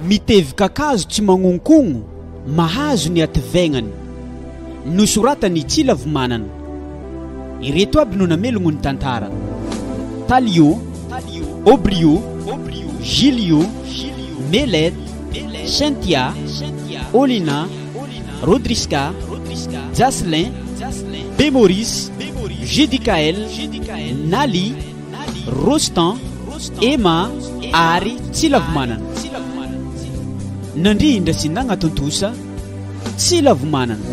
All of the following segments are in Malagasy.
Mitevy Kakazo tsy Magnonkogno mahazo ny ativainany. Nosoratany Tsilavomanana. Ireto aby no namelogno ny tantara. Talio, Obrio, Gilio, Melet, Cynthia, Olina, Rodriska, Jaslin, Bemoris, Judikael, Nali, Rostan, Emma, Ari, Tsilavomanana. Nandrindra sy nagnatontosa Tsilavomanana.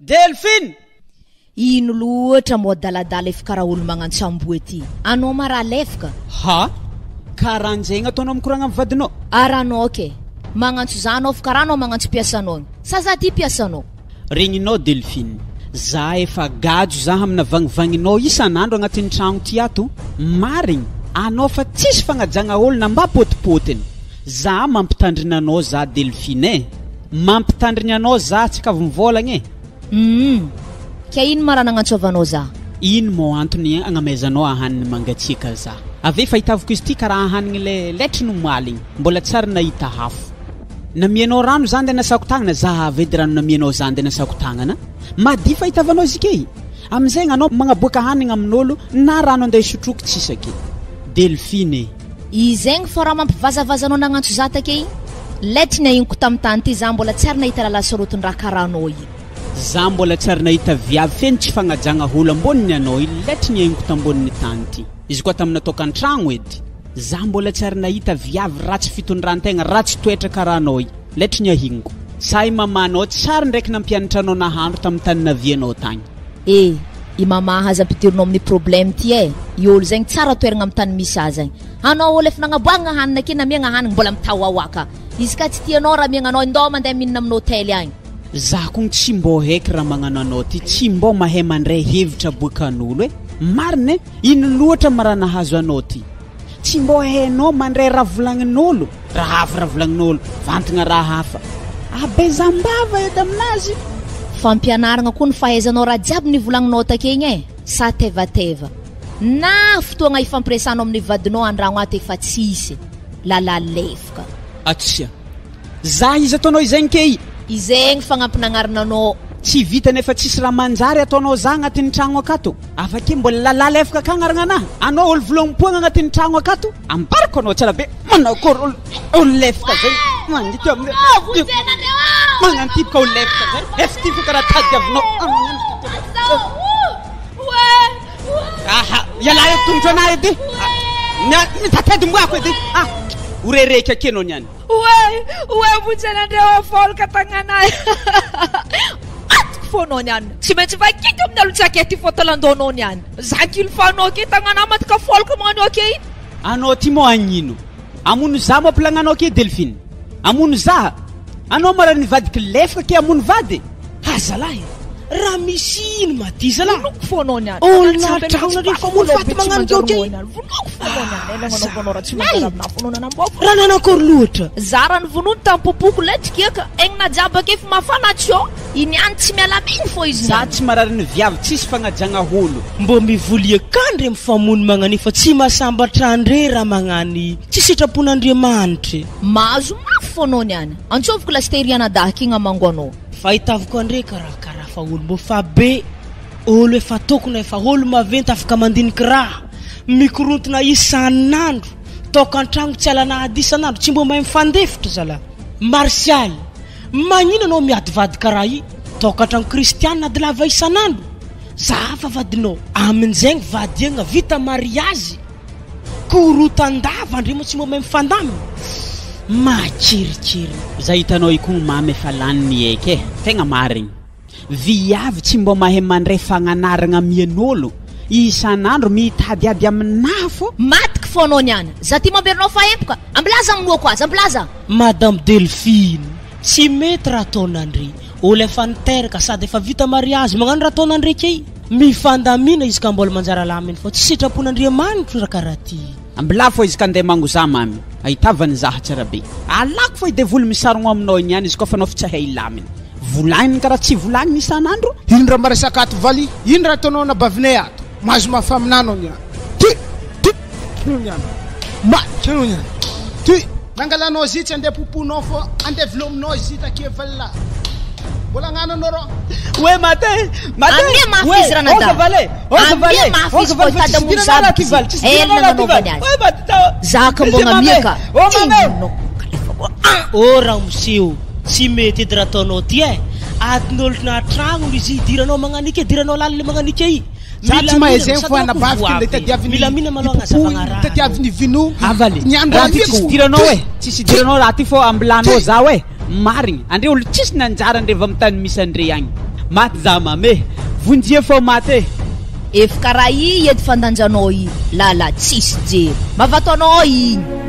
Delphine! Ino loatra mo daladala efa karaha olo magnantsambo ety. Anao ma raha lefaka? Ha? Karan'izay ataonao mikoragna amin'ny vadinao? Aranao ke. Magnantso zanao fa karaha anao magnantso piasanao. Saza ty piasanao? Regninao Delphine. Za efa gajo za amina vagnivagninao isan'andro agnatin'ny tragno ty ato. Marigny, anao fa tsisy fagnajagna olona mba potipotiny. Za mampitandrina anao za Delphine. Mampitandrina anao za tsy ka vomvolagna Ka ino mara nagnantsovanao za? Ino mo antony agnamezanao ahaniny mangatsiaka za? Ave fahitavako izy ty karaha ahaniny le letry no maligny, mbola tsara nahita hafo. Namianao rano za ndeha nasako tagnana, za avedy rano namianao za ndeha nasako tagnana. Madi fahitavanao izy ke. Amizay anao magnaboaka hanigna amin'olo na rano andeha isotroky tsisake. Delphine. Izegny fa raha mampivazavazanao nagnantso za take. Letry nainko tamin-tany ty za mbola tsara nahita lalasorotony raha karahanao io. Za mbola tsara nahita viavy feno tsy fagnajagna olo amboniny anao io, letry nainko tamboniny tany ty. Izy koa tamina tokantragno edy. Za mbola tsara nahita viavy ratsy fitondrantegna, ratsy toetra karahanao io, letry nyahingo. Say mamanao tsara ndraiky nampianatra anao nahandro tamin'ny tany navianao tagny. I mama haza ampidirinao amin'ny problème ty I olo zegny tsara toeragna amin'ny tany misy azy zegny. Anao olo efa nagnaboagna hanina ke namiagna hanigny mbola mitahoahoaka. Izy ka tsy tianao raha miagnanao ndao mandeha mihinana amin'ny hôtely agny. Za kogny tsy mbô heky raha magnano anao ty, tsy mbô mahay mandray hevitra boakan'olo marina ino loatra mara nahazo anao ty. Tsy mbô hainao mandray raha volagnin'olo, raha hafa raha volagnin'olo, vantagna raha hafa. Abezambava edy aminazy. Fampianaragna koa ny fahaizanao raha jiaby nivolagninao takegny sa tevateva. Na fotoagna ifampiresanao amin'ny vadinao andragno ato efa tsisy. Lala lefaka. Atsia. Za izy ataonao izegny ke izegny fagnampinagnarina tsy vita nefa tsisy raha manjary ataonao za agnatin'ny tragno akato. Avake mbola lala lefaka ka agnaragna anahy. Anao olo volom-poagna agnatin'ny tragno akato. Ambarako anao tsara be. Manakory olo lefaka zay. Mandito amin'ny magnantipika olo lefaka zay. Efa ty karaha tady avinao. Aha, yala eto tongotra anahy edy. Mitatedy moako edy. Urereka keno niany. Bujana ndio folka tanganay. Fono niany. Tsy maintsy vakito amin'ny alotsakety fotolandonao niany. Zakil fanao ke tangana matka folka manao ke. Anao ty mo agnino? Amono za mo plagnanao ke Delphine. Amono za. Anao mara nivadiky lefaka ke amono vady. Hazalahy. Raha misy ino maty zala. Voloko fono niany. Olona tragno refa amono vady magnano ke. Voloko fono niany. Raha nanakory loatra. Zara ny vonono tampopoko letrikeka. Egna jabaka efa mafana tsio. Iniany tsy mialaminy fo izy. Za tsy marary ny viavy tsisy fagnajagna holo. Mbo mivolia kandre mifamono magnani fa tsy masambatra andre raha magnani. Tsy sitrapon'Andriamanitra. Mahazo mafy fono niany. Antsoviko lasteriana dahaka igny amango anao. Fahitavako andre karaha fa olo mbo fa be. Olo efa tokony efa olo maventy afaka mandiniky raha. Mikorontona isan'andro. Tokantragno tsy alana ady isan'andro. Tsy mbo mahay mifandefitra zala. Martial. Magnino anao miady vady karaha i? Tokantragno kristianina ady lava isan'andro. za fa vadinao amin'izay vadiagna vita mariazy korotandava andre mo tsy momay mifandamy makirikiry za hitanao ikony mamy efa laniny eky tegna marigny viavy tsy mbo mahay mandray fagnanaragna mian'olo isan'andro mitady aminafo matiky foanao niana za ty mamberinao faempoka ambilaza aminoako azy ambilaza madame Delphine tsy mety raha ataonandre olo efa niteraka sady efa vita mariazy magnano raha ataonandre key mifandamina izy ka mbola manjara laminy fa tsy sitrapon'Andriamanitra raha karaha ty ambila fo izy ka andeha mangoza mamy ahitavany zaha tsara be alako fo devoly misarogno aminao igny any izy koa fa anao tsy hay laminy volagniny karaha tsy volagniny isan'andro ino raha maresaka ato valy ino raha ataonao na bavinay ato mahazo mafaminanao niany ty niany matsano niany ty nangalanao izy tsy andeha poponao fo andeha velominao izy take valila mbola agnano anao ro we mate Amia mafizy raha nadava. Amia mafizy ko tada musabi. Ela na nobanyaz. Zaka mbonga mieka. Ora museo. Tsy mety edy raha ataonao ty e adin'olo na tragno izy idiranao magnanike diranao laly magnanike i Zaty maezegny fo anabavika le tadiaviny milamina malao agnazavagna raha tadiaviny vino avaly niandro tsisy diranao e tsisy diranao raha ty fo ambilanao zao e marigny andre olo tsisy nanjara andre va mitany misy andre agny maty za mame vonjie fo maty Efa karaha i edy fandanjanao i lala tsisy jery mavatonao igny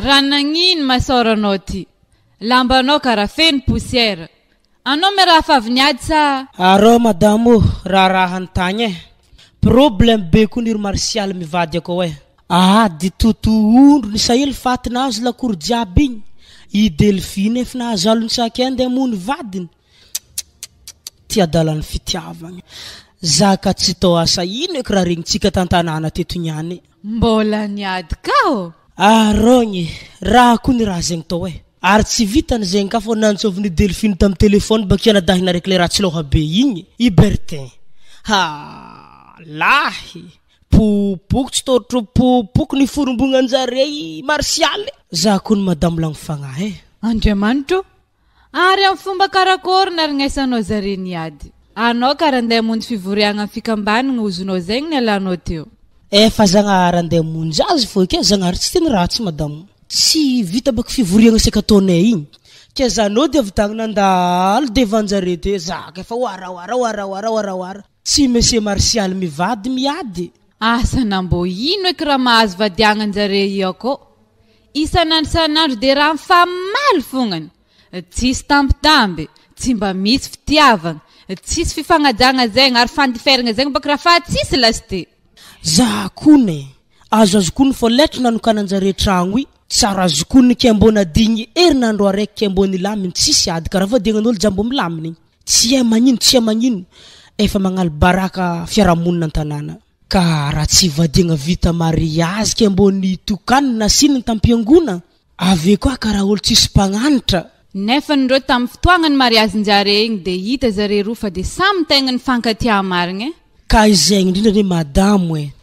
Ranangin masoranao ty lambanao karaha feno poussière anao me raha faviniady sa arô madamo raha antagny e problème be koa niry martial mivady akao e ady totoondro ny sahely fatinazy lakory jiaby igny i Delphine efa nahazo alony saky andeha mony vadiny ty adalan'ny fitiavagna zaka tsy tao asa ino eky raha regnintsika tantanàna teto niany mbola niady kao arogny raha koa ny raha zegny tao e ary tsy vitany zegny ka fo nantsoviny Delphine tamin'ny telefony bakia nadahina réclaration loha be igny i Bertin ha lahy popoko tsy totro popoko ny forombonanjare i Martial za koa ny madamo lagny fagnahy e Andriamanitro ary amin'ny fomba karakory narignesanao zare niady anao karaha andeha monjy fivoriagna amin'ny fikambanana ozonao zegny ny alanao teo efa zagnahary andeha monjy azy fo ke zagnahary tsy teny ratsy madamo tsy vita baka fivoriagna seka ataonay igny ke zanao dia avy nandalo devanjare te zaka efa wara tsy monsieur Martial mivady miady asa nambo ino eky raha mahazo vadiagnanjare io ko isanandro dia raha mifamaly fognany tsisy tambitamby tsy mba misy fitiavagna tsisy fifagnajagna zegny ary fandiferagna zegny baka raha fa tsisy lasite za kone azo kony fo letra nanokananjare tragno i tsara azo kony ke mbona digny herinandro araiky ke mbony laminy tsisy ady karaha vadiagnan'olo jambo milaminy tsy hay magnino efa magnalo baraka fiarahamonina an-tanàna ka raha tsy vadiagna vita mariazy ke mbony tokanina na sininy tampiangona ave koa karaha olo tsisy mpagnanitra nefa ndreo tamin'ny fotoagna ny mariazinjare igny dia hita zare roa fa dia samy tegna ny fankatia marigny ka izegny indrindra ne madamo e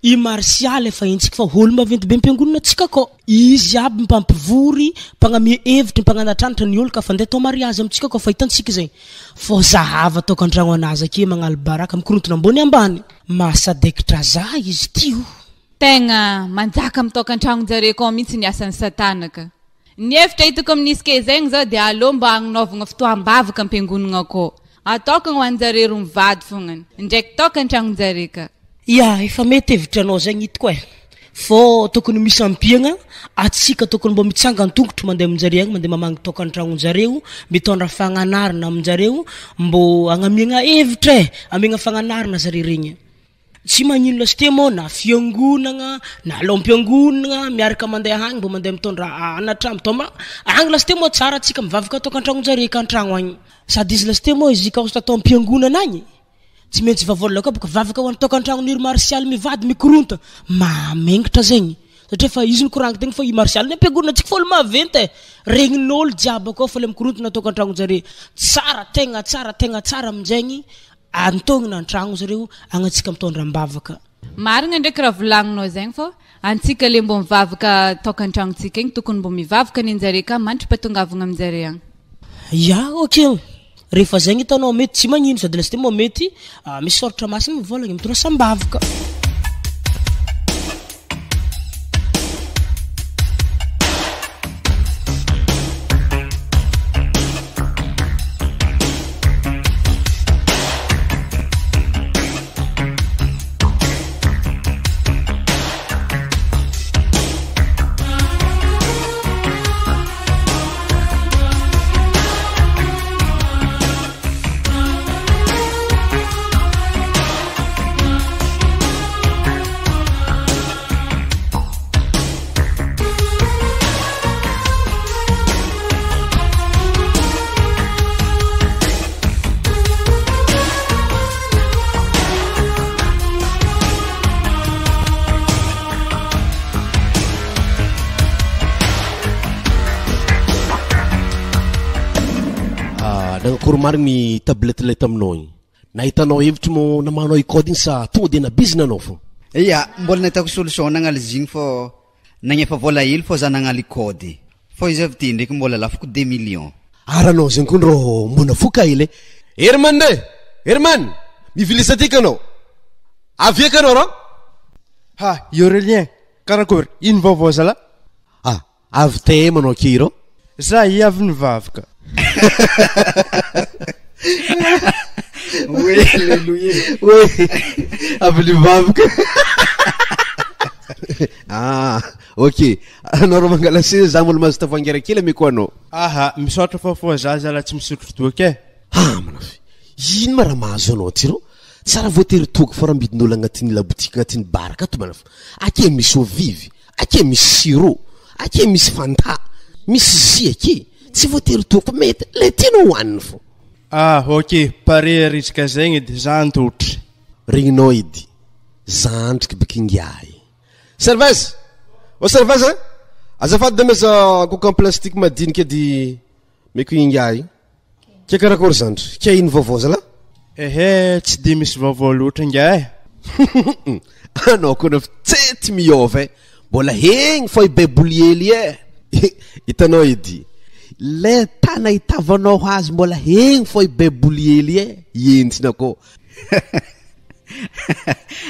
I Martial efa intsika fa olo maventy be mpiangonana tsika ko. Izy aby mpampivory, mpagnamia hevitry, mpagnanatranatra ny olo ka fa ndeha tao mariazy amitsika ko fa hitantsika zay. Fô zahava tao kan-tragno anazy ake magnalo baraka mikorontona ambony ambany. Masadekitra za izy tio. Tegna manjaka mitoka an-tragno jare ko mihitsy ny asan'ny satanaka. Ny hevitra hitako amin'isy ke zegny zao dia aleo mba agnanovagna fotoam-bavaka ampiangonana ko. Ataoko ho anjare ro mivady fognany. Ndraiky toka an-tragno jare ka. Ya, efa mety hevitranao zegny hitako e. Fô tokony misy ampiagna, atsika tokony mba mitsanga an-tongotro mandeha aminjareo agny, mandeha mamangy toka an-tragnon-jareo, mitondra fagnanarana aminjareo, mbo agnamiagna hevitra e, amiagna fagnanarana zareo regny. Tsy magnino lasite moa na fiangonagna, na lompiangonagna, miaraka mandeha agny, mbo mandeha mitondra anatra, mitoma agny lasite moa tsara atsika mivavaka toka an-tragnon-jareo ka an-tragno agny. Sady izy lasite moa izy ka tao am-piangonana agny. Tsy maintsy vavola koa boka vavaka ho an'ny toka an-tragno ny Martial mivady mikoronta. Mamengitra zegny. Satria fa izy nikoragna tegna fa i Martial ny ampiangonana tsika fôlo maventy e. Regnin'olo jiaby koa fa le mikoronta na toka an-tragno zareo. Tsara tegna tsara aminjegny. Antognina an-tragno zareo agnatsika mitondra mbavaka. Marigna ndraiky raha volagninao zegny fô antsika le mbo mivavaka toka an-tragnontsika igny tokony mbo mivavaka ny anjare ka mandra-patongavagna aminjare agny. Ya, okay. Rehefa zegny hitanao mety tsy magnino sady lasite moa mety misy soratra masina mivolagna mitondra sambavaka. Marigny tablette le taminao igny. Nahitanao hevitry mo namanao ikody igny sa tonga de nabizina anao fô. Iya, mbola nahitako solution nagnala zigny fô nagnefa vola hely fô za nagnala ikody. Fô izy avy ty ndraiky mbola lafoko 2 millions. Aranao zegny koa ndro mona foka hely. Herman nde! Herman! Mivilisa tiky anao. Avy eka anao ro? Ha, Aurélien, karakory, ino vaovao zala? Ah, avy te manao aky ro? Za i avy nivavaka. Oui, alléluia. Oui, avy nivavaka. Ah, ok. Anao ro mangala se za mbola mahazo tavangera kely ameko anao. Aha, misaotra fa za zala tsy misotro toky e. Ah, manafy. Ino ma raha mahazo anao ty ro? Tsara voatery toky fa raha mbidin'olo agnatin'ny labotika agnatin'ny baraka ato manafy. Ake misy ovivy, ake misy sirop, ake misy fanta, misy zi ake. Tsy voatery toky mety le tianao hohaniny fô. Ah, ok, pare risika zegny edy za antotry. Regninao edy. Za andriky bikingiay. Servese! O servese! Azafady de mesa coca plastique madinika edy meko ingiay. Kia karakory zandry? Kia ino vaovao zala? Ehe, tsy de misy vaovao loatra ngiay. Anao koa na fitsety miova e. Mbola hegny fa ibaiboly hely e. Hitanao edy. Le tana itavanao azy mbola hegny fa ibaiboly hely e. Yentsina ko.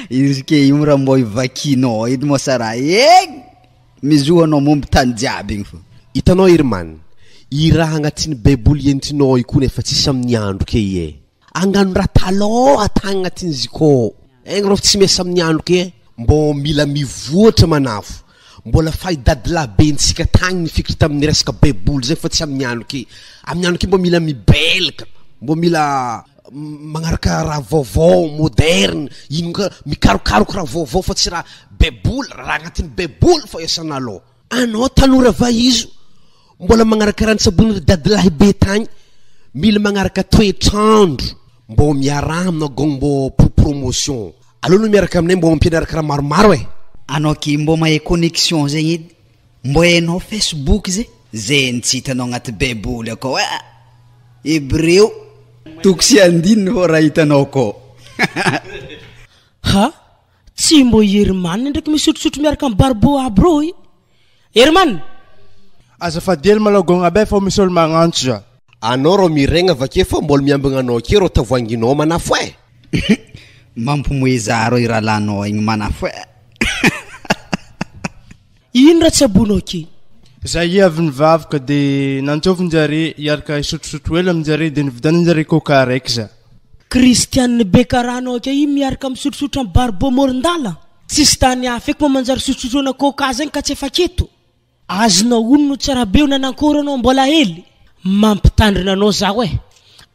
Izy ke io raha mbô ivakinao edy moa sara egny mizohanao momby tany jiaby igny fô. Hitanao Herman, i raha agnatin'ny baiboly entinao io koa nefa tsisy amin'ny andro ke e. Angano raha taloha atagny agnatin'izy ko. Egny rô tsy miasa amin'ny andro ke. Mbô mila mivoatra manafo. Mbola fahidadilabentsika tagny nifikitra tamin'ny resaka baiboly zay fa tsy amin'ny andro ke. Amin'ny andro ke mbo mila mibelaka, mbo mila magnaraka raha vaovao moderne, ino ka mikarokaroka raha vaovao fa tsy raha baiboly, raha agnatin'ny baiboly fa iasana aloha. Anao tanora vahizo, mbola magnaraka ranon-tsabony dadilahy be tagny, mila magnaraka toetrandro, mbo miarah aminao gong mbo pour promotion. Aloha no miaraka aminay mbo mampianaraka raha maromaro e. Anao ki mbo mahay connexion zegny edy, mbo hainao Facebook zay tsy hitanao agnaty baiboly akao. Hébreu toko sy andininy fô raha hitanao ko. Ha? tsy mbo Herman ndraiky misotrosotro miaraka amin'ny barbo aby rô i. Herman, azafady malagogna be fa misy olo magnantso za. Anao ro miregna avake fa mbola miambagna anao ke ro tavoanginao manafo e. Mampimoeza ro i rahalanao igny manafo e. Ino raha tsy abonao ke? Za avy nivavaka de nantsovin-jare iaraka isotrosotro ela aminjare de nividanin-jare coca raiky za. Kristianina be karanao ke i miaraka misotrosotro amin'ny barbo morondala. Tsisy tany hafa eky manjary sotrosotrona coca zegny ka tsy efa keto. Azonao ono no tsara be nanankory anao mbola hely. Mampitandrina anao zaho e.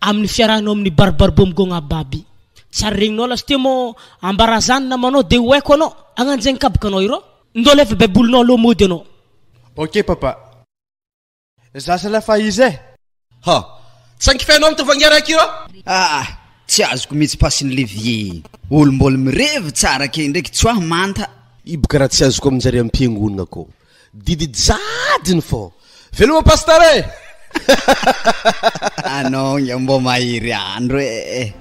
Amin'ny fiarahanao amin'ny barbarbo migogna baby. Tsara regninao lasy te mo ambarazany namanao de hoeko anao. Agnanjegny kabokanao iro. Ndolo efa baibolinao aloha mody anao. Ok papa. Za sala fa izy e. Ha, sankifenao mitovangiara akiro? Tsy azoko mihitsy pasiny levier. Olo mbola mirevy tsara ke ndraiky tsy oah manta. Ibo karaha tsy azoko aminjare ampiangonana ko. Didy jadiny fô. Veloma pastare. Anao ngia mbo mahiry andro e.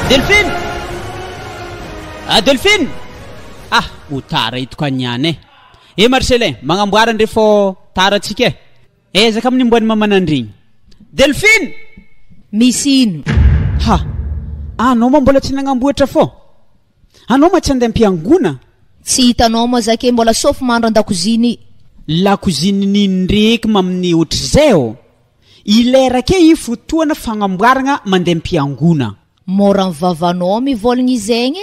Delphine! Delphine! Ho tara hitako aniany e. Marcelin, magnamboara andre fô tara atsika e. Ezaka amin'ny mboany mamanandrigny. Delphine! Misy ino? Anao ma mbola tsy nagnamboatra fô? Anao ma tsy andeha ampiangona? Tsy hitanao moa zake mbola sofy mandro an-dakoziny. Lakoziny nino ndraiky mamin'ny ohatrizay o. Ilera ke i fotoana fagnamboarana mandeha ampiangona. Mora mivavanao mivolagna izegny.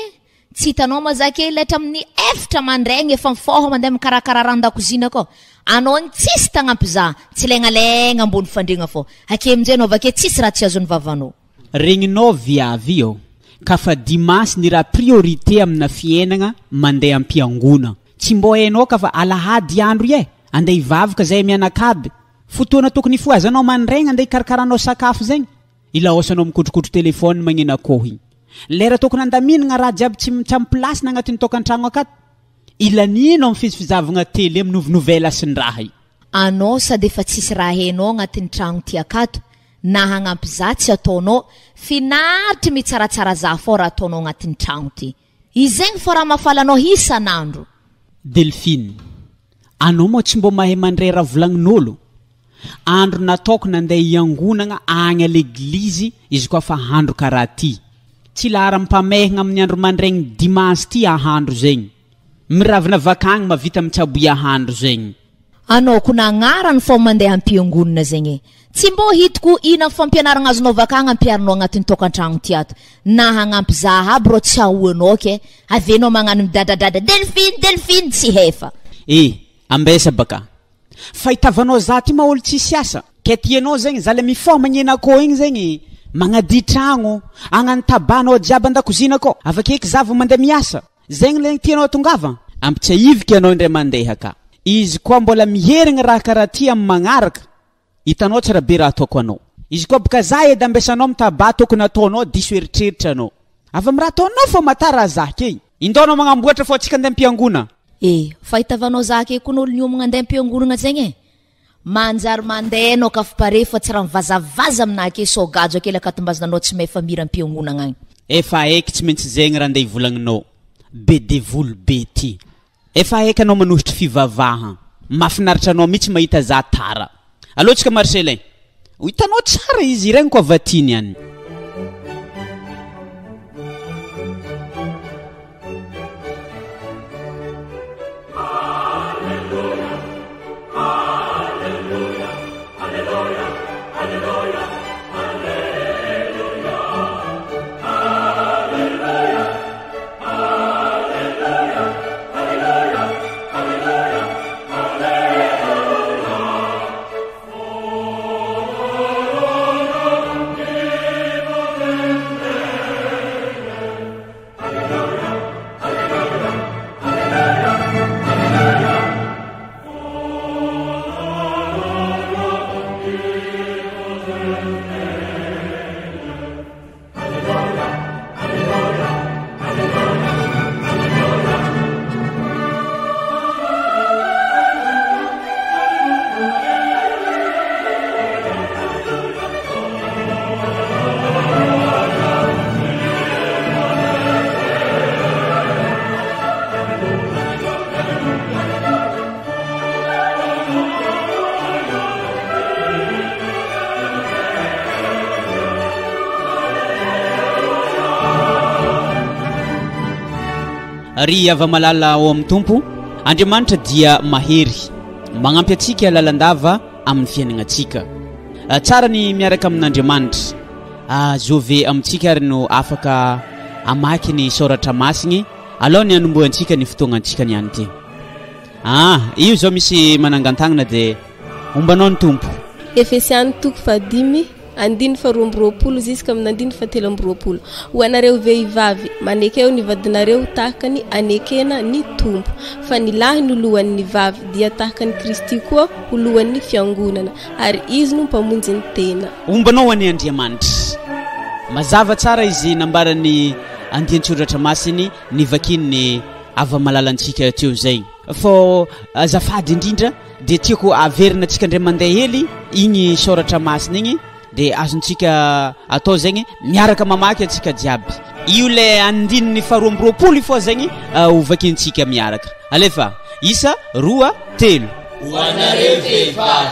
Tsy hitanao moa zake letra amin'ny efatra mandraigny efa mifoha mandeha mikarakara ran-dakozina ko. Anao ny tsisy tagnampy za, tsy legnalegna ambony fandriagna fô. Ake aminjay anao vake tsisy raha tsy azony vavanao. Regninao viavy io. Ka fa dimanche ny raha priorité amina fiainana mandeha ampiangona. Tsy mbo hainao ka fa alahady andro ye. Andeha hivavaka zay mianakady. Fotoana tokony foazanao mandraigna andeha hikarakaranao sakafo zegny. Ilaosanao mikotrokotro telefôny magnena akohy. Lera tokony andaminagna raha jiaby tsy ampilasina agnatin'ny tokantragno akato. Ilanino amin'ny fizifizavagna tele amin'ny nouvelle sy ny raha i. Anao sady efa tsisy raha hainao agnatin'ny tragno ty akato. Na hagnampy za tsy ataonao, finaritra mitsaratsara za fô raha ataonao agnatin'ny tragno ty. Izegny fô raha mafalanao isan'andro. Delphine, anao moa tsy mbo mahay mandray raha volagnin'olo. Andro nataoko nandeha hiangonana agny à l'église izy koa fa handro karaha ty. Tsy lahara mpamehagna amin'ny andro mandraigny dimanche ty ahandro zegny. Miravina vakagny mavita mitsaboy ahandro zegny. Anao ko nagnarany fô mandeha ampiangonana zegny. Tsy mbo hitako ina fampianaragna azonao vakagny ampiarinao agnatin'ny tokantragno ty ato. Na hagnampy za aby rô tsy ahoanao ke. Avenao magnano midadradrada Delphine tsy hefa. Ambesa baka. Fahitavanao za ty ma olo tsisy asa. Ke tianao zegny zala mifoha magnena akô igny zegny. Magnadi tragno, agnanotabanao jiaby an-dakozina ko. Avakeky za vao mandeha miasa. Zegny le tianao tongava. Ampitsahivika anao indray mandeha ka. Izy koa mbola miherigna raha karaha ty amin'ny magnaraka. Hitanao tsara be raha ataoko anao. Izy koa baka za edy ambesanao mitaba tokony ataonao diso eritreritra anao. Avy amin'ny raha ataonao fô matara za ke. Indaonao magnamboatra fô tsika andeha ampiangonana. Fahitavanao za ke koa n'olo niomagna andeha ampiangonana zegny. Manjary mandeha anao ka pare fa tsy raha mivazavaza aminake sogajo akely akatombazananao tsy may famira ampiangonana agny. Efa aiky tsy maintsy zegny raha andeha ivolagnanao. Be devoly be ty. Efa aiky anao manohitry fivavaha. Mafinaritra anao mihitsy mahita za tara. Alotsika Marcelin. Hitanao tsara izy regny koa vatiny any. Hallelujah. Hallelujah. Hallelujah. ry ava-malala ao amin'ny tompo Andriamanitra dia mahery magnampy antsika lalandava amin'ny fiainagnantsika tsara ny miaraka amin'Andriamanitra zove amintsika ary no afaka amaky ny soratra masigny aloha ny anomboantsika ny fotoagnantsika niany ty io zao misy manangantagnana de ombanao ny tompo Efesiany 5:2-20 ziska amin'ny 7:20 ho anareo vehivavy manekeo ny vadinareo tahaka ny anekena ny tompo fa ny lahy no lohan'ny vavy dia tahaka ny Kristy koa ho lohan'ny fiangonana ary izy no mpamonjy ny tena ombanao any Andriamanitra mazava tsara izy nambarany andian-tsoratra masiny ny vakiny ava-malalantsika teo zay fô azafady indrindra de tiako averina antsika indray mandeha hely igny soratra masina igny de azontsika atao zegny miaraka mamaky antsika jiaby io le andininy faharoa-roapolo fô zegny hovakintsika miaraka alefa isa 2 3 ho anareo vehivavy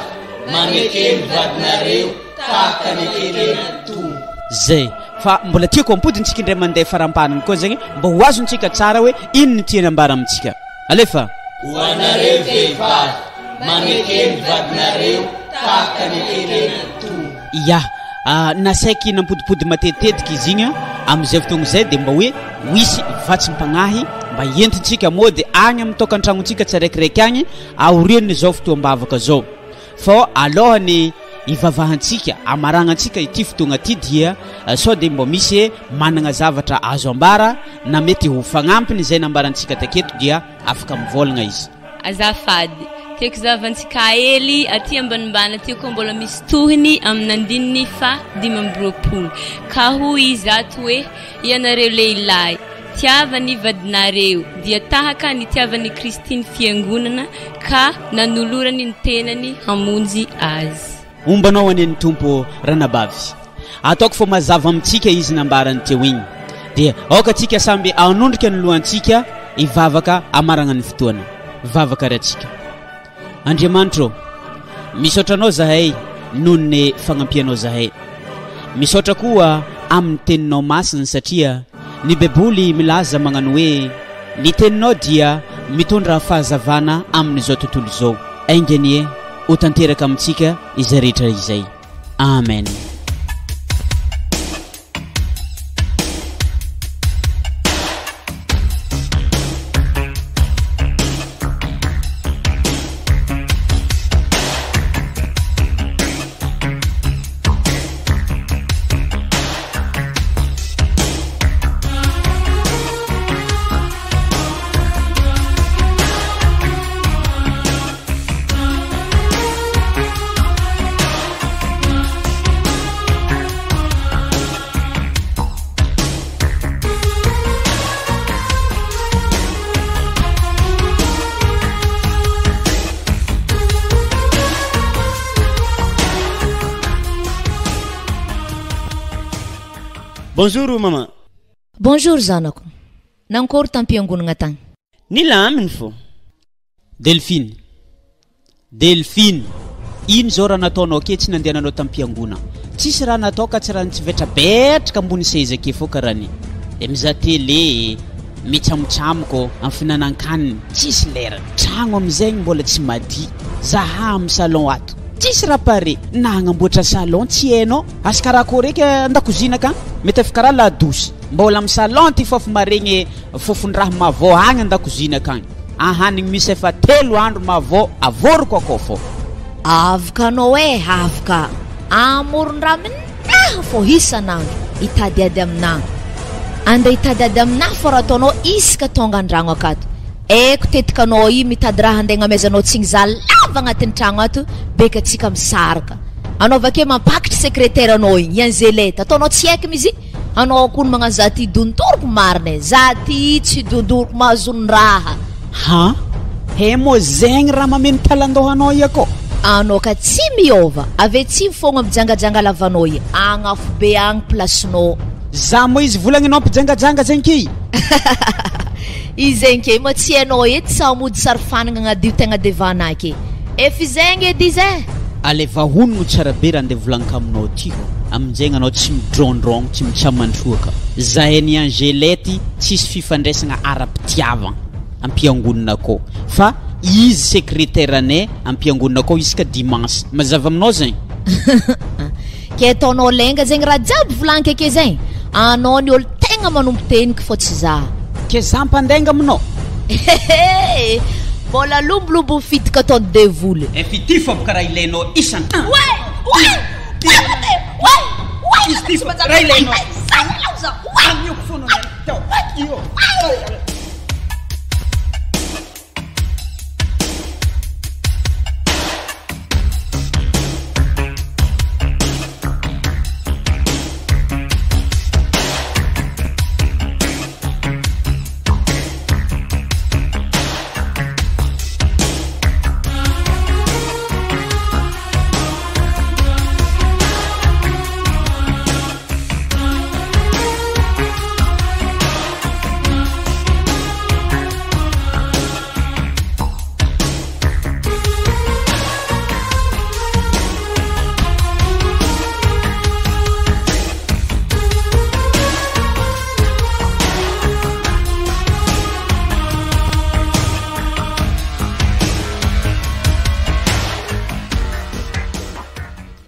manekeny vadinareo tahaka ny kenena tompo zay fa mbola tiako ampodintsika indray mandeha farampanany koa zegny mba ho azontsika tsara hoe ino ny tiany ambara amintsika alefa ho anareo vehivavy manekeny vadinareo tahaka ny kenena tompo ya nasaiky nampodipody matetitetika izy igny am'izay fotoagna zay de mba hoe misy vatsim-pagnahy mba entintsika mody agny amin'ny tokantragnontsika tsaraikiraiky agny aorian'ny zao fotoam-bavaka zao fô alohany ivavahantsika amaragnantsika ity fotoagna ty dia sao de mba misy managna zavatra azo ambara na mety ho fagnampiny zay nambarantsika taketo dia afaka mivolagna izy azafady tiako zavantsika ely aty ambanimbany tiako mbola misy tohiny amin'ny 5:20 ka ho izy ato hoe ianareo lehilahy tiavany vadinareo dia tahaka ny tiavany Kristy ny fiangonana ka nanolorany ny tenany hamonjy azy ombanao aneny tompo ranabavy ataoko fô mazava amintsika izy nambarany teo igny dia aoka atsika samby anondrika ny lohantsika ivavaka amaragna ny fotoana vavaka ratsika Andriamanitra misaotranao zahay noho ny fagnampianao zahay misaotra koa amin'ny teninao masina satria ny baiboly milaza magnano hoe ny teninao dia mitondra fahazavana amin'izao tontolo izao ainganie ho tanteraka amintsika izay rehetra izay amen Bonjour maman. Bonjour zanako. Nankory tampiangonagna tagny? Nilaminy fô. Delphine, ino zao raha nataonao ke tsy nandehananao tampiangona? Tsisy raha natao ka tsy raha nitsivetrabetraka ambony seza ke fô karany. De mizaha télé, mitsamotsamoko amin'ny finanankaniny, tsisy lera. Tragno am'izay mbola tsy mady. Zaha amin'ny salon ato. Tsisy raha pare, na hagnamboatra salon tsy hainao. Asy karakory eky andakozina ka? Mety afaka karaha la douce. Mbola amin'ny salon ty fôfa maregny fofondraha mavao agny andakozina kagny. Ahanigny misy efa 3 andro mavao avoroko akao fô. Avaka anao avaka. Amoron-draha minaha fô isan'andro itadiady aminahy. Anda itadiady aminahy fô raha ataonao isaka tonga an-dragno akato. Eko tetika anao i mitady raha andeha agnamezanao tsiny zalava agnatin'ny tragno ato beka atsika misaraka. Anao avake mampakitry sekretera anao igny Yanzeleta ataonao tsy aiky mizy. Anao koa magnano za ty dondoroko marina za ty tsy dondoroko mahazony raha. Ha? He mo zegny raha mameno talandohanao iako. Anao ka tsy miova ave tsy fogna mijangajanga lavanao i agnafo be agny placenao. Za mo izy volagninao mpijangajanga zegny ki. Izy nke mo tsy hainao ety sa mody sary fanagna agnadio tegna devanaky. Efa zegny edy izay. Ale vahonogno tsara be raha andeha volagnika aminao ty. amin'izay anao tsy midrondron tsy mitsamandroaka zahay ny Angelety tsisy fifandraisana ara-pitiavana ampiangonina akao fa izy secrétaire anay ampiangonina akao isaka dimanche mazava aminao zaigny ke ataonao lenga zegny raha jiaby volaniko ake zegny anao ny olo tegna manompo teniky fô tsy za ke za mpandenga aminao mbola lombolombo fitika ataony devoly fity fa boka raha ilainao isany raha ilainao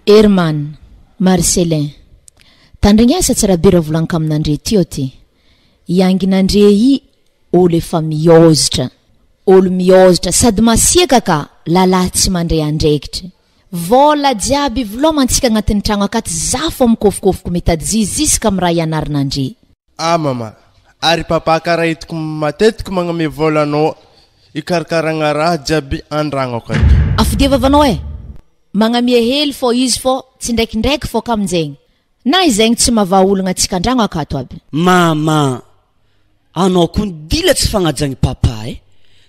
Herman, Marcelin, tandrignasa tsara be raha volaniko amin'andre tio ty. Iangin'andre i olo efa miozitra. Olo miozitra sady masiaka ka lalahy tsy mandray andraikitra. Vola jiaby volomantsika agnatin'ny tragno akaty za fô mikofokofoko mitady zizisika amin'ny raha ianarin'andre. Mama, ary papa karaha hitako matetika magname volanao ikarakaragna raha jiaby andragno akaty. Afidiavavanao magnamia hely fô izy fô tsy ndraikindraiky fô kamin'izegny na izegny tsy mavaolagna antsika andragno akato aby. Mama, anao koa dila tsy fagnajagny papa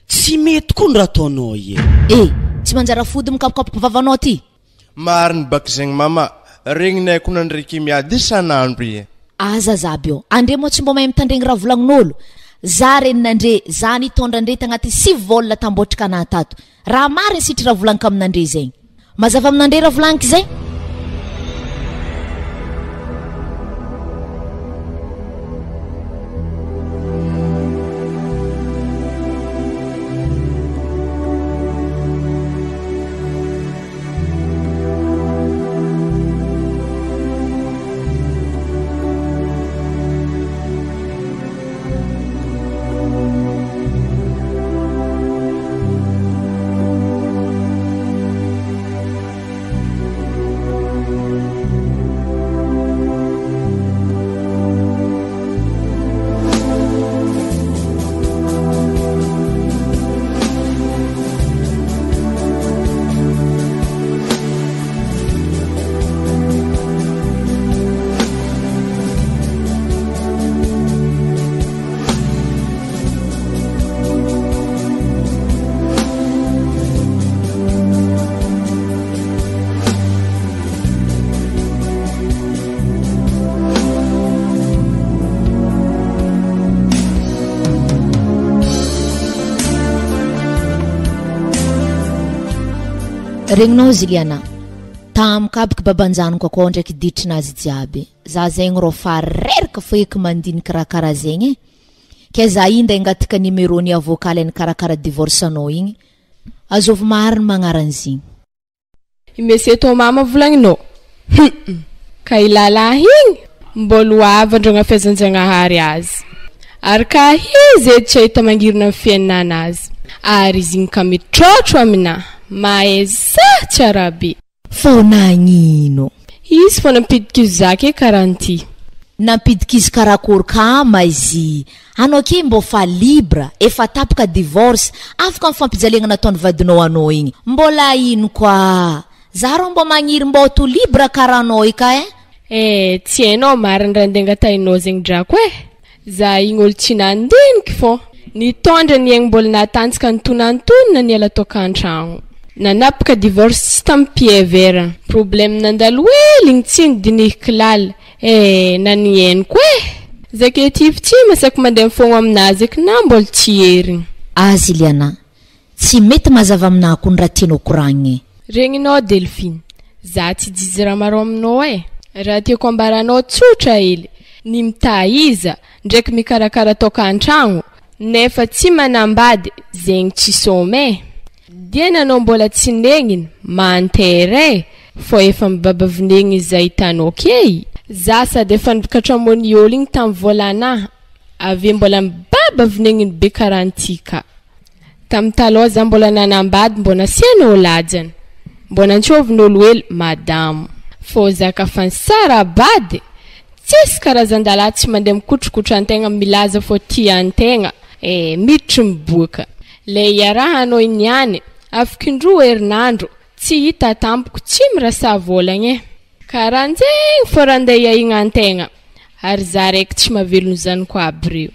tsy mety koa ny raha ataonao tsy manjara fody mikapokapoka vavanao ty. Mariny baka zegny mama, regninay koa nandriky miady isan'andro aza zaby eo andre moa tsy mbo mahay mitandregny raha volagnin'olo za renin'andre za nitondra andre tagnaty 6 volana tambotrika ana tato raha mariny sitry raha volaniko amin'andre zegny mazava amin'andre raha volaniko zay. Regninao Ziliana, tamikabiky babanjaniko akao ndraiky ditrinazy jiaby. Za zegny ro fareraka fo eky mandinika raha karaha zegny. Ke za inda ingatika numerony avocat ny karakara divorce anao igny. Azovy mariny magnaran'zigny. Monsieur ton mama volagninao. Ka ilalahy igny mbolo avandrogna fezanjagnahary azy. Ary ka izy tsy ahita mangirina amin'ny fiainanazy. Ary izy igny ka mitrotro amina. Maeza tsara be. Fô nagnino? Izy fô nampidika izy zake karanty. Nampidika izy karakory kama izy. Anao ke mbo fa libra, efa tapaka divorce, afaka mifampijaliagna nataony vadinao anao igny. Mbola ino kwa? Zaro mbo magniry mbo to libra karanao ika tsy hainao mariny raha ndenga tainao zegny drako za igny olo tsy nandiniky fô. Nitondra ny egny mbola natanjaka nitonantonina ny ala tokan-tragno. Nanapaka divorce tsy tampie-vera. Problème nandalo igny tsy nidinihy kilala. Nanieniko zaketify tsy masaky mandeha fogna aminazy eky na mbola tsy heriny. Ziliana, tsy mety mazava aminah koa ny raha tianao koragniny. Regninao Delphine, za tsy dizy raha maro aminao raha tiako ambaranao tsotra hely ny mitaiza ndraiky mikarakara tokantragno nefa tsy manambady zegny tsy some dia nanao mbola tsy negniny mantere fo efa mibabavinegny izay hitanao key za sady efa nikatramony olo igny tamin'ny volanaha avy mbola mibabavinegny be karantika tamin'ny taloha za mbola nanambady mbona asianao lajany mbona antsovin'olo hely madamo fo zaka fa ny sarabady tsisy karazan-dalahy tsy mandeha mikotrokotra antegna milaza fo tia antegna miditry miboaka le iarahanao iniany afaka indroa herinandro tsy hita tampoko tsy mirasa volagna karanjegny fo randeha iahigna antegna ary za raiky tsy mahavelony zany koa aby reo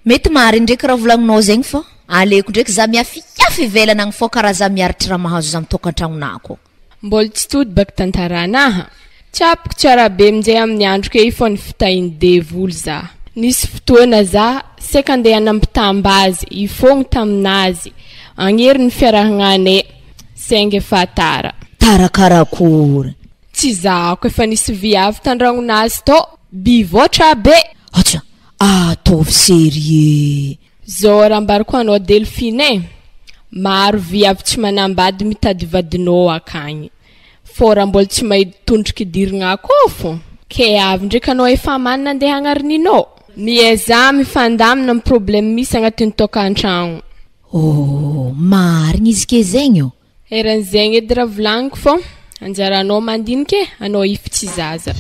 mety mariny ndraiky raha volagninao zegny fo aleko ndraiky za miafiafy ivelana agny fo karaha za miaritry raha mahazo za mitokantragnonako mbola tsy tody baka tantaranaha tsapoko tsara be aminjay amin'ny andro ke fo ny fitahiny devoly za nisy fotoana za saika andeha anampitambazy ifogny taminazy agnery ny fiarahagnanay saingy efa tara tarakarakory tsy zako efa nisy viavy tandragnonazy to bivoatra be atsa ataovy serie zao raha ambariko anao Delphine maro viavy tsy manambady mitady vadinao akagny fo raha mbola tsy mahita tondriky dirigna akao fo ke avy ndraiky anao efa manina andeha hagnarinanao mieza mifandamina amin'ny problème misy agnatin'ny tokantragno marigny izy ke zegny o eran'zegny edy raha volagniko fo anjaranao mandiniky anao ify tsy zaza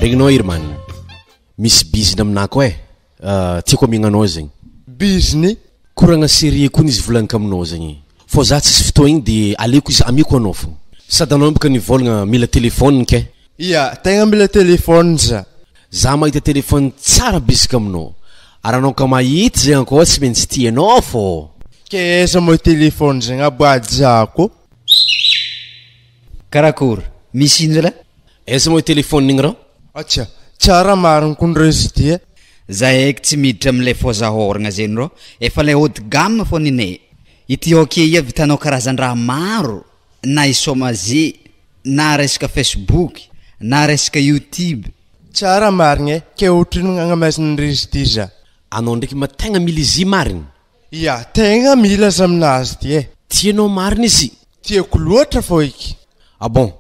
regninao irman misy biziny aminako tiako amignanao zegny biziny koragna série koa izy volagniko aminao zegny fo za tsisy fotoa igny de aleko izy amiko anao fo sady anao baka nivolagna mila telefône ke ia tegna mila telefône za mahita telefône tsara bisika aminao ary anao ka mahita zegny ankoa tsy maintsy tianao fo ke eza mo telefône zegny aboajako karakory misy ino zala eza mo telefône igny rao atsa tsara mariny kondrezity za eky tsy miditra am'lay fozahoragna zegny ro efa lay haut de gamme fo ninay ity hoke ia vitanao karazan-draha maro na isomaze na resaka Facebook na resaka YouTube tsara marigny ke otrino agnamaziny rezity za anao ndraiky mategna mila izy mariny ia tegna mila zaminazy ty tianao mariny izy tiako loatra fo iky bon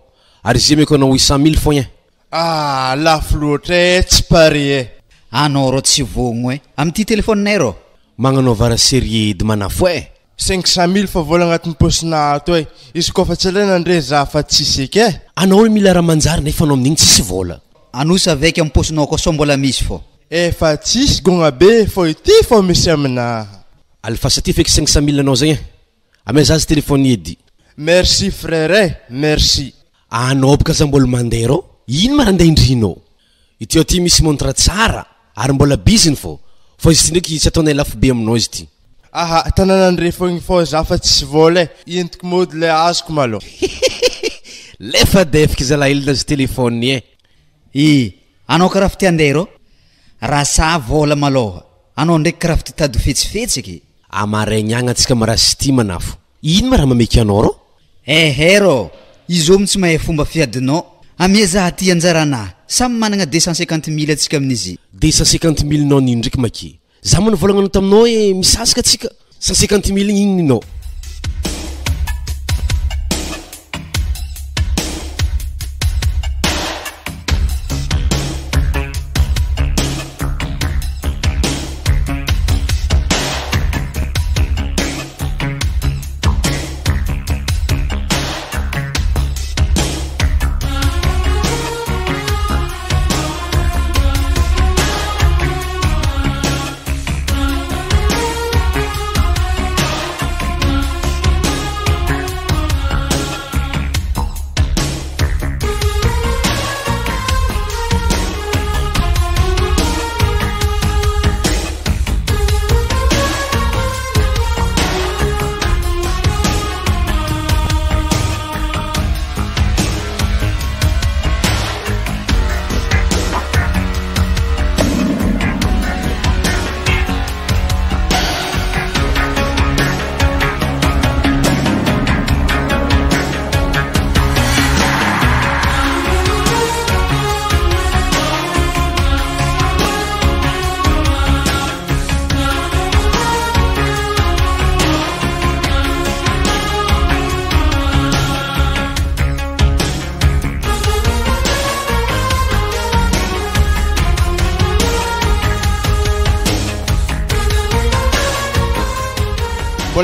ary izy meko anao 800 000 fogna lafo loatra tsy pare anao ro tsy vogno am'ty telefoninay ro magnanaova raha série de manafo 500 000 fa vola agnatin'ny posina ato izy koa fa tsy alaina andre za fa tsisy eky anao mila raha manjary nefa anao amin'igny tsisy vola anosa avec amin'ny posinao koa so mbola misy fo efa tsisy gogna be fo ity fo misy aminaha alifasa ty feky 500 000 anao zegny ame zazy telefôny edy merci frère merci anao baka za mbola mandeha ro ino marandeh indrinao ity ty misy montre tsara ary mbola biziny fo izy ty ndraiky tsy ataonay lafo be aminao izy ty tananandre fo igny fo za fa tsisy vola entiko mody le azoko malo lefa defiky zalahelina zy telefôny anao karaha fa ty andeha ro raha sa vola maloha anao ndraiky karaha fa titady fetsifetsiky amaraigny agny antsika marasy ty manafo ino ma raha mameky anao rô rô izy omy tsy mahay fomba fiadinao amia zaha ty anjaranahy samy managna 250 000 atsika amin'izy 250 000 nao nino ndraiky maky za mana volagnano taminao hoe misasaka atsika 150 000 igny ninao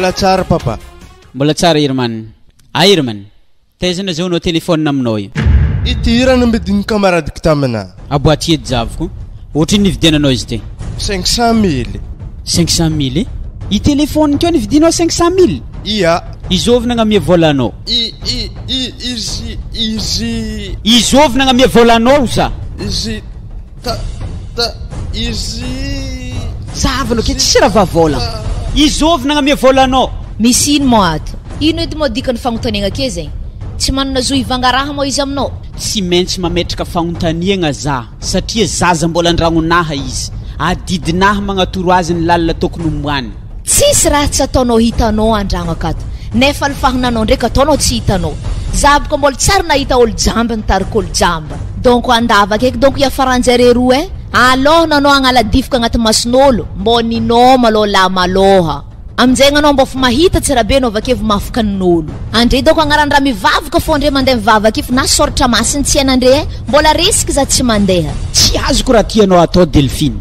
Mbola tsara papa. Mbola tsara Irman. Irman. Tezana zao no telefôna aminao io. Ity irana midiny kamaradiko tamina. Aboaty javoko. Ohatry nividiananao izy ty. 500 000. 500 000? I telefôny keo nividinao 500 000? Ia. Izovy nagnamia volanao. Izovy nagnamia volanao sa? Zavanao ke tsisy raha vavola. Izovy nagnamia volanao. Misy ino mo ato? Ino edy mo dikany fagnontaniagna ke zegny? Tsy manana zo ivangaraha mo izy aminao? Tsy maintsy mametraka fagnontaniagna za satria zaza mbola andragnonaha izy. Adidinaha magnatoro azy ny lalina tokony homboany. Tsisy raha tsy ataonao hitanao andragno akato. Nefa alifahinanao ndraiky ataonao tsy hitanao. Zaboko mbola tsara nahita olo jamba nitarika olo jamba. Donc andava keky donc iafaranjare roa aloha nanao agnaladifika agnaty mason'olo mbo ninoma aloha la maloha amizay anao mbo fa mahita tsara be anao vakevo mafaka nin'olo andre donc agnarandraha mivavaka fo andre mandeha mivavaka ifo na soratra masiny tsy hainandre mbola risky za tsy mandeha tsy azoko raha tianao atao Delphine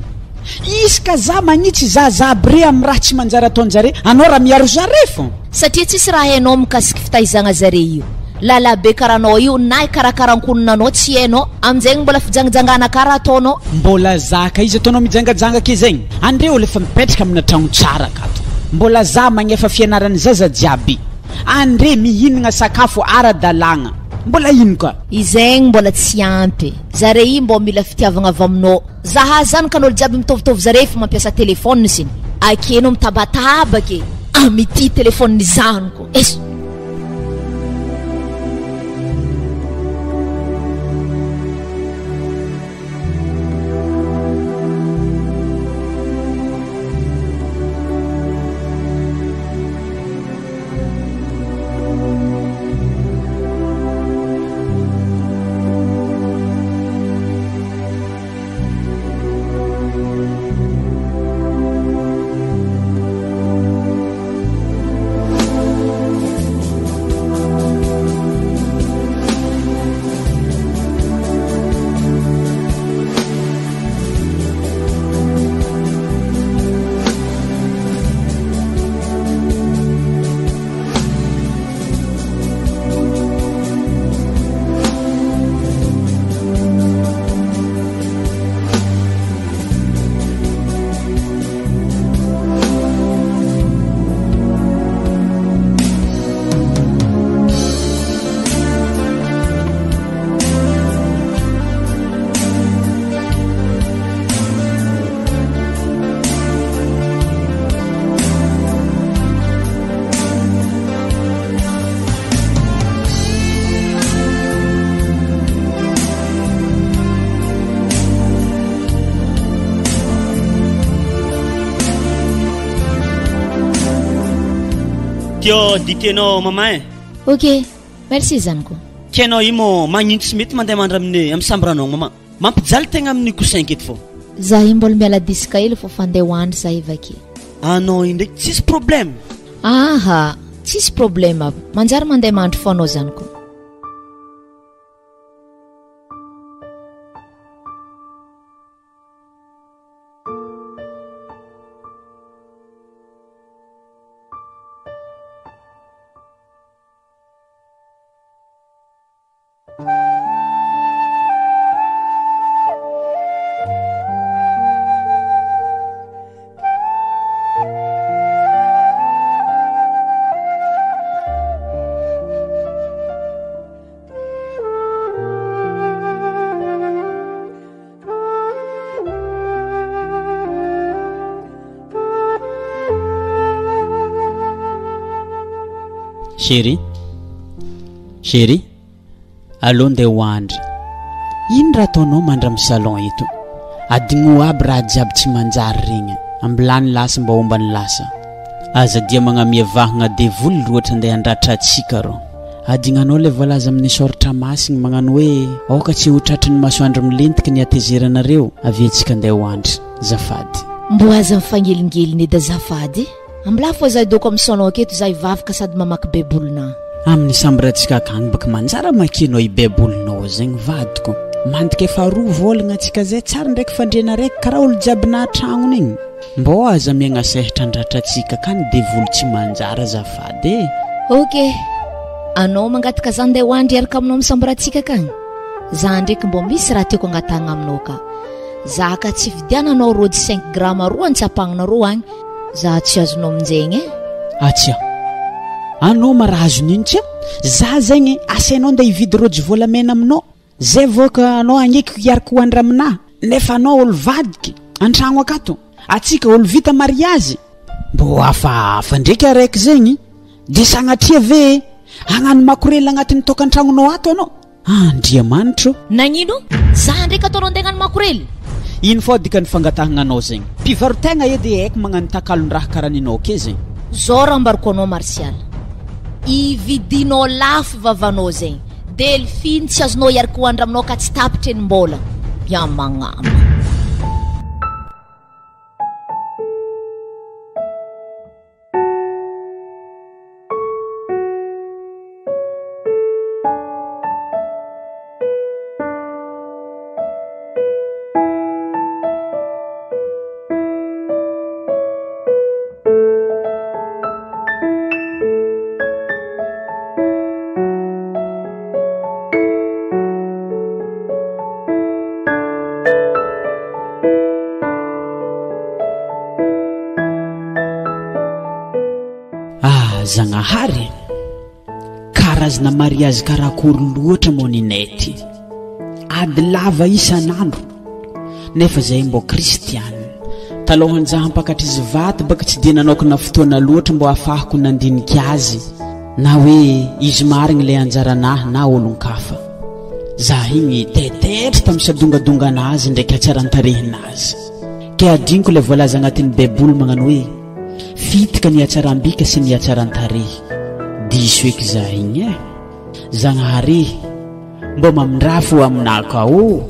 iska za magnitsy za bre amin'ny raha tsy manjary ataonjare anao raha miaro zare fo satria tsisy raha hainao mikasiky fitaizagna zare io lalabe karanao io na ikarakarankononanao tsy hainao amizay mbola fijangjangana kara ataonao mbola zaka izy ataonao mijangajanga ke zegny andre olo efa mipetraka amina tragno tsara akato mbola za magnefa fianarany zaza jiaby andre mihinagna sakafo ara-dalagna mbola ino ka izegny mbola tsy ampy zare io mbo mila fitiavagna avy aminao zaha zany kan'olo jiaby mitovitovy zare fa mampiasa telefôny siny akenao mitabatabake amity telefôny zaniko tio ditianao mama e. Ok, merci zanako. Tianao io mo magnino tsy mety mandeha mandra amin'ny sambranao mama. Mampijaly tegna amin'ny coussin keto fô. Za io mbola miala disika hely fô fandeha hoandry za ivake. Anao io ndraiky tsisy problème. Aha, tsisy problème aby. Manjary mandeha mandry foanao zanako. Chéri, allo ndeha hoandry. Ino raha ataonao mandra amin'ny salon eto? Adigno aby raha jiaby tsy manjary regny. Ambilany lasa mba ombany lasa. Aza dia magnamia vahagna devoly loatra andeha handratra atsika rô. Adignanao le voalaza amin'ny soratra masiny magnano hoe aoka tsy ho tratry ny masoandro milentiky ny atezeranareo avy antsika andeha hoandry. Zafady. Mbo aza mifangelingeliny edy azafady. Ambla fô zay doko amin'ny salon aketo zay vavaka sady mamaky bebolina. Amin'ny sambratsika akagny baka manjara makinao i bebolonao zegny vadiko. Mandika efa 2 volagna atsika zay tsara ndraiky fandriana raiky karaha olo jiaby na tragnony igny. Mbo aza miagna sehatra andratra atsika ka ny devoly tsy manjara azafady e. Ok, anao mangataka za ndeha hoandry araka aminao amin'ny sambratsika kagny. Za ndraiky mbo misy raha tiako angatagna aminao ka. Za ka tsy vidiananao rôdy 5 grama roa antsapagnana roa agny. Za tsy azonao aminjegny e. Atsia, anao marazo nintsy za zegny asainao nda hividy rôjy volamena aminao. Zay voaka anao agneky hiaraka hoandra amina. Nefa anao olo vadiky antragno akato. Atsika olo vita mariazy. Mbo hafahafa ndraiky araiky zegny. De sagnatria ve hagnano makorela agnatin'ny tokantragnonao ato anao? Andriamanitro. Nagnino? Za ndraiky ataonao ndeha hagnano makorely? Ino fô dikany fangatahagna zegny? Mpivarotegna edy haiko magnano takalon-draha karaha ninao ke zegny. Zao raha ambariko anao Martial. Ividinao lafo vavanao zegny. Delphine tsy azonao hiaraka hoandra aminao ka tsy tapitra eny mbola. Yamagnama. Zagnahary karazana mariazy karakory loatra moa ninety. Ady lava isan'andro nefa zay mbo kristiana. Talohany za hampakatra izy vaty baka tsy dia nanokana fotoana loatra mbo afahako nandinika azy na hoe izy marigny le anjaranahy na olon-kafa. Za igny tetetra tamin'ny sadongadonga anazy ndraiky atsaran-tarehinazy. Ke adiniko le voalaza agnatin'ny baiboly magnano hoe fitika ny atsarambika sy ny atsaran-tarehy. Diso eky za igny e. Zagnahary mbo mamindrafo aminako ao.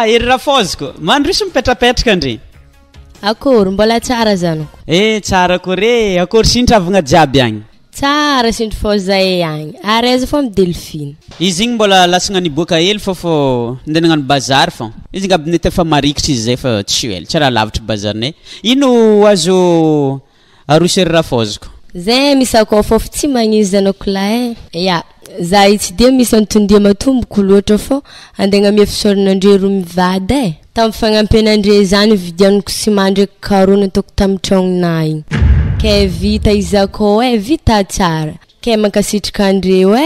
ery rafoziko mandrisy mipetrapetraka ndre akory mbola tsara zanako tsara kore akory sintravagna jiaby agny tsara sindry fô zay agny ary aiza fô Delphine izy igny mbola lasagna niboaka hely fô ndeha nagnano bazary fô izy ngaby nety efa marikitra izy zay fa tsy ela tsy raha lavitra bazarine ino azo arosy ery rafoziko zay misy akao fôfa tsy magnizy zanako lahy ya za io tsy de misy antondia matomboko loatra fô andeha amia fisaoranandre roa mivady tamin'ny fagnampianandre zany vidianako ciment ndraiky carreau nataoko tamin'ny tragnonay igny ke vita izy akao vita tsara ke mankasitrika andreo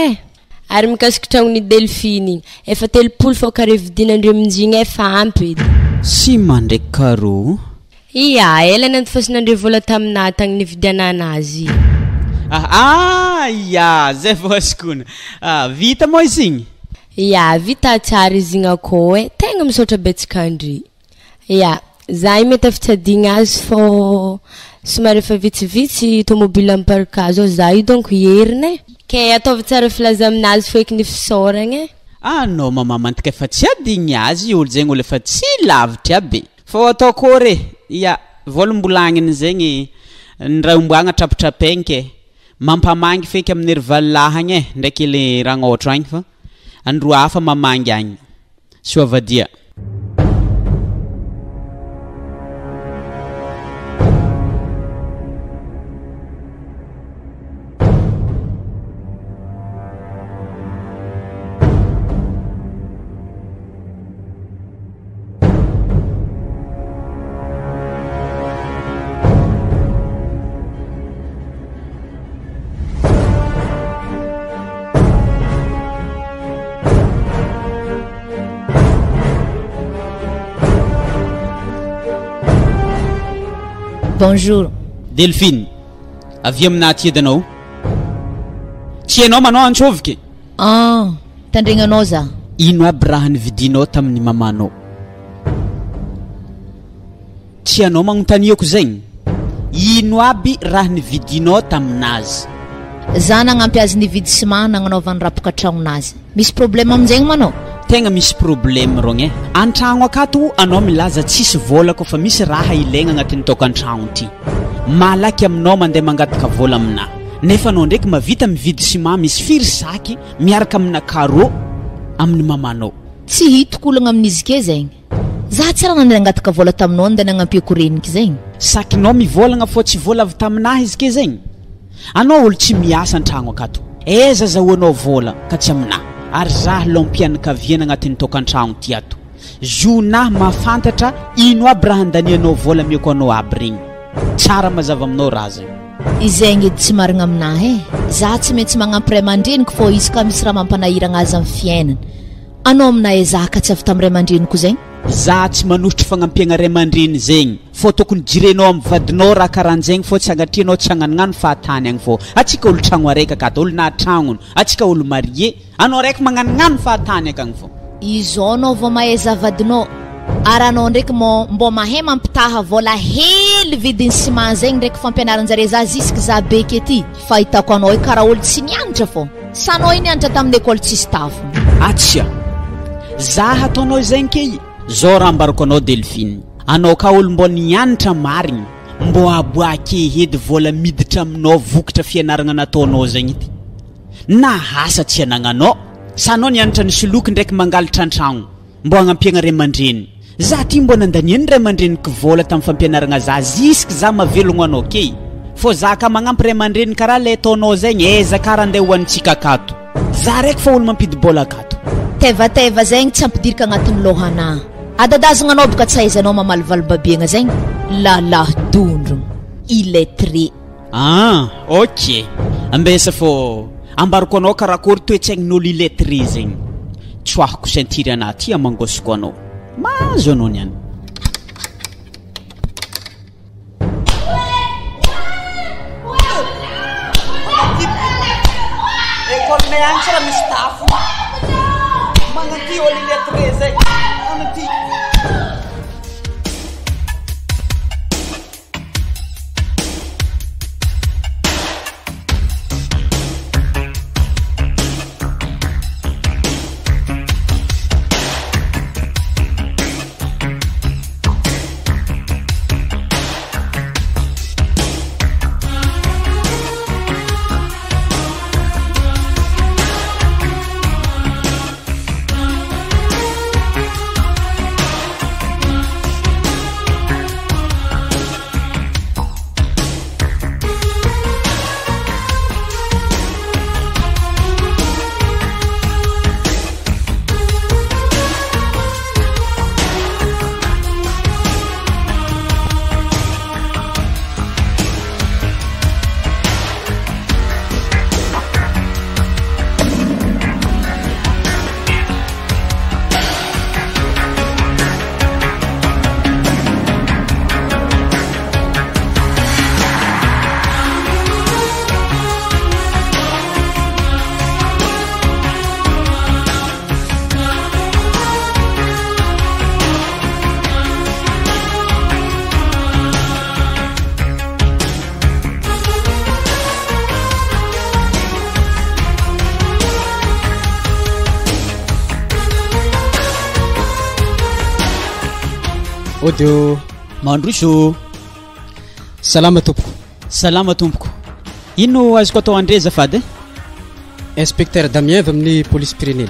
ary mikasiky tragnony Delphine igny efa 3 fô kare vidinandre minjigny efa ampy edy ciment ndraiky carreau ia ela nandifasinandre vola taminah tagny nividiananazy ya zay voasikona vita moa izy igny ya vita tsara izy igny akao tegna misaotra betsaka andry ya za mety efa tsy adigna azy fô somary efa vitsivitsy tomobile amin'ny Kakazo za io donc heriny ke ataovy tsara filaza aminazy fo eky ny fisaoragna no mama mantika efa tsy adigny azy olo zegny olo efa tsy lavitra be fô atao kôry ya volombolagny zegny ndraha omboagna trapitrapaigny ke mampamangy feky amin'ny ry valilahagny ndraiky le ragnôtro agny fa andro hafa mamangy agny soavadia Bonjour. Delphine. Avy amina aty edanao. Tsy anao manao antsoviky. Tandregnanao za. Ino aby raha nividinao tamin'ny mamanao? Tsy anao magnontaniako zegny. Ino aby raha nividinao taminazy? Za nagnampy azy nividy ciment nagnanaovany rapaka tragnonazy. Misy problème amin'izegny manao? Tegna misy problème rogny antragno akato anao milaza tsisy vola koa fa misy raha ilaigna agnatin'ny tokantragno ty malaky aminao mandeha mangataka vola amina nefa anao ndraiky mavita mividy ciment misy firy saky miaraka amina carreau amin'ny mamanao tsy hitako olagna amin'izy ke zegny za tsy raha nandeha nangataka vola taminao andeha nagnampiko reniky zegny sakinao mivolagna fô tsy vola avy taminahy izy ke zegny anao olo tsy miasa antragno akato aiza zahoanao vola ka tsy aminahy ary zaho lompianakaviana agnatin'ny tokantragno ty ato jonahy mafantatra ino aby raha andanianao vola miako anao aby regny tsara mazava aminao raha zegny izegny edy tsy marigna aminahy za tsy maintsy magnampy ray aman-dreniko fô izy ka misy raha mampanahiragna azy amin'ny fiainana anao aminahy za ka tsy avy tamin'ny ray aman-dreniko zegny za tsy manohitra fagnampiagna ray aman-dreny zegny fô tokony jirenao amin'ny vadinao raha karahan'zegny fô tsy agnatrianao tsy agnanognano fahatany agny fô atsika olo tragno araiky akato olo na tragnony atsika olo marie anao raiky magnanognano fahatany akagny fô izao anao vao mahaiza vadinao ary anao ndraiky mbô mahay mampitaha vola hely vidiny ciment zegny ndraiky fampianaranjare za ziska za beky ety fa hitako anao karaha olo tsy nianatra fô sa anao iny nianatra tamin'ny école tsisy tafo atsia za hataonao zegny ke zao raha ambarako anao Delphine anao ka olo mbô nianatra marigny mbô aboake hedy vola miditra aminao vokatra fianaragna nataonao zegny ity na hasa tsy anagnanao sa anao nianatra ny soloky ndraiky mangalatra an-tragno mbô agnampihagna ray aman-dreny za ty mbô nandaniany ray aman-drenyky vola tamin'ny fampianaragna za ziska za mavelogno anao ke fô za ka magnampy ray aman-dreny karaha le ataonao zegny aiza karaha andeha hoanitsika akato za raiky fa olo mampidy bola akato tevateva zegny tsy ampidirika agnatin'ny lohanahy adadazagna anao boka tsy aizanao mamalivaly babiagna zegny lalahy dondro illettré ok ambesa fô ambarako anao karakory toetsaignin'olo illettré zegny tsoahako ceinture anaty amangosiko anao mazo anao niany école meagny tsara misy tafo magnaty olo illettré zegny anty Odio. Mandroso. Salama tompoko. Salama tompoko. Ino azoko atao andre zafady? Inspecteur Damien avy amin'ny police Pyrénées.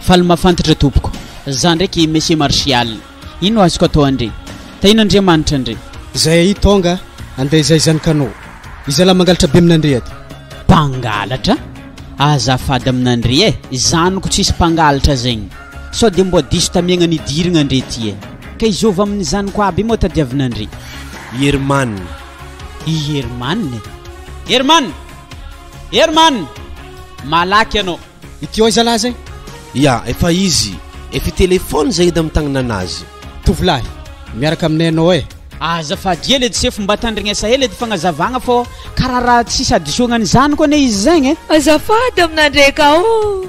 Faly mafantatra tompoko. Za ndraiky monsieur Martial. Ino azoko atao andre? Ta ino Andriamanitra andre? Zay tonga andeha izay zanakanao. Izy ala mangalatra be amin'andre aty. Mpangalatra? Azafady amin'andre e. Zanoko tsisy mpangalatra zegny. Sao de mbo diso tamiagna nidirigna andre ty e. Ka izova amin'ny zanoko aby moa tadiavin'andre. Herman. Herman? Herman! Herman! Malaky anao. Ity oi zalahy zay? Ya, efa izy. Efa telefony zay edy amin'ny tagnana anazy. Tovolahy, miaraka aminay anao e. Azafady ely edy sefo mba tandrignesa hely edy fagnazavagna fô karaha raha tsisy addisognany zanoko ane izy zegny e. Azafady amin'andre ka o.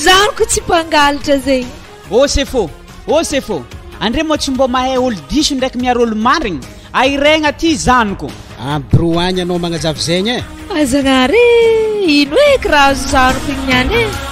Zanoko tsy mpangalatra zegny. O sefo. Andre moa tsy mbo mahay olo diso ndraiky miaro olo marigny. Airegna ty zanoko. Ambroagny anao magnazavy zegny e. Azagnare, ino eky raha zanoko igny niany e.